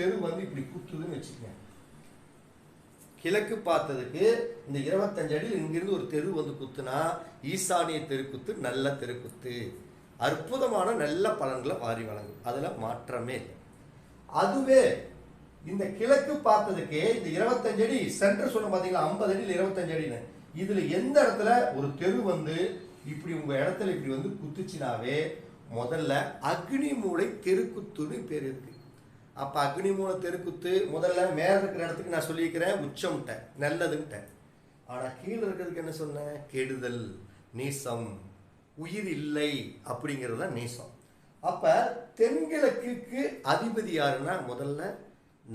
தெரு வந்து இப்படி குத்துதுன்னு வச்சுக்கோங்க. கிழக்கு பார்த்ததுக்கு இந்த 25 அடியில் இங்கிருந்து ஒரு தெரு வந்து குத்துனா ஈசானிய தெருக்குத்து நல்ல தெருக்குத்து, அற்புதமான நல்ல பலன்களை வாரி வழங்கும். அதுல மாற்றமே இல்லை. அதுவே இந்த கிழக்கு பார்த்ததுக்கு இந்த 25 அடி சென்டர் சொன்ன பாத்தீங்களா, 50 அடியில் 25 அடின்னு, இதுல எந்த இடத்துல ஒரு தெரு வந்து இப்படி உங்க இடத்துல இப்படி வந்து குத்துச்சினாவே முதல்ல அக்னி மூலை தெருக்குத்துன்னு பேர் இருக்கு. அப்ப அக்னி மூலை தெருக்குத்து முதல்ல மேல இருக்கிற இடத்துக்கு நான் சொல்லியிருக்கிறேன் உச்சம்ட்டேன், நல்லதுன்ட்டேன். ஆனா கீழே இருக்கிறதுக்கு என்ன சொன்னேன்? கெடுதல், நீசம், உயிர் இல்லை அப்படிங்கிறது தான் நீசம். அப்ப தென்கிழக்குக்கு அதிபதி யாருன்னா முதல்ல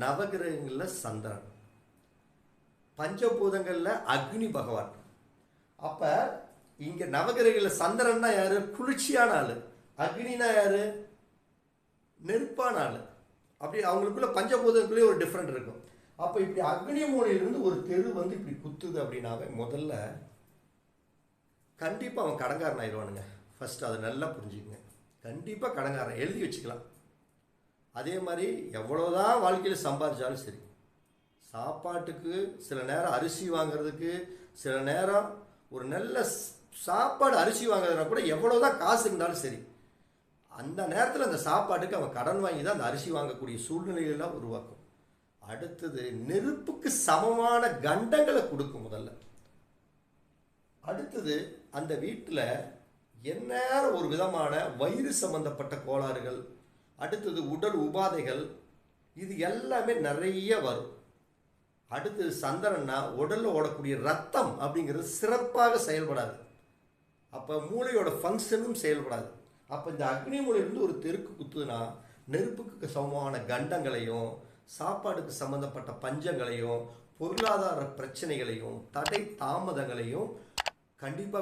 நவகிரகங்கள்ல சந்திரன், பஞ்சபூதங்கள்ல அக்னி பகவான். அப்ப இங்க நவகிரகங்கள்ல சந்திரன்னா யாரு? குளிர்ச்சியான ஆளு. அக்னினா யாரு? நெருப்பான ஆளு. அப்படி அவங்களுக்குள்ள பஞ்சபூதங்களுக்குள்ளே ஒரு டிஃப்ரெண்ட் இருக்கும். அப்ப இப்படி அக்னி மூலையிலிருந்து ஒரு தெரு வந்து இப்படி குத்துது அப்படின்னாவே முதல்ல கண்டிப்பா அவன் கடங்காரன் ஆயிடுவானுங்க. ஃபர்ஸ்ட் அதை நல்லா புரிஞ்சுக்கங்க. கண்டிப்பா கடங்காரன், எழுதி வச்சுக்கலாம். அதே மாதிரி எவ்வளவுதான் வாழ்க்கையில் சம்பாதிச்சாலும் சரி, சாப்பாட்டுக்கு சில நேரம் அரிசி வாங்குறதுக்கு, சில நேரம் ஒரு நல்ல சாப்பாடு அரிசி வாங்குறதுனா கூட எவ்வளவுதான் காசு இருந்தாலும் சரி, அந்த நேரத்தில் அந்த சாப்பாட்டுக்கு அவன் கடன் வாங்கி தான் அந்த அரிசி வாங்கக்கூடிய சூழ்நிலையெல்லாம் உருவாக்கும். அடுத்தது நெருப்புக்கு சமமான கண்டங்களை கொடுக்கும் முதல்ல. அடுத்தது அந்த வீட்டில் எந்நேரம் ஒரு விதமான வயிறு சம்பந்தப்பட்ட கோளாறுகள், அடுத்தது உடல் உபாதைகள், இது எல்லாமே நிறைய வரும். அடுத்தது சந்திரன்னா உடல்ல ஓடக்கூடிய ரத்தம் அப்படிங்கிறது சிறப்பாக செயல்படாது. அப்ப மூளையோட ஃபங்க்ஷனும் செயல்படாது. அப்ப இந்த அக்னி மூலையிலிருந்து ஒரு தெருக்கு குத்துனா நெருப்புக்கு சமமான கண்டங்களையும், சாப்பாடுக்கு சம்பந்தப்பட்ட பஞ்சங்களையும், பொருளாதார பிரச்சனைகளையும், தடை தாமதங்களையும் கண்டிப்பா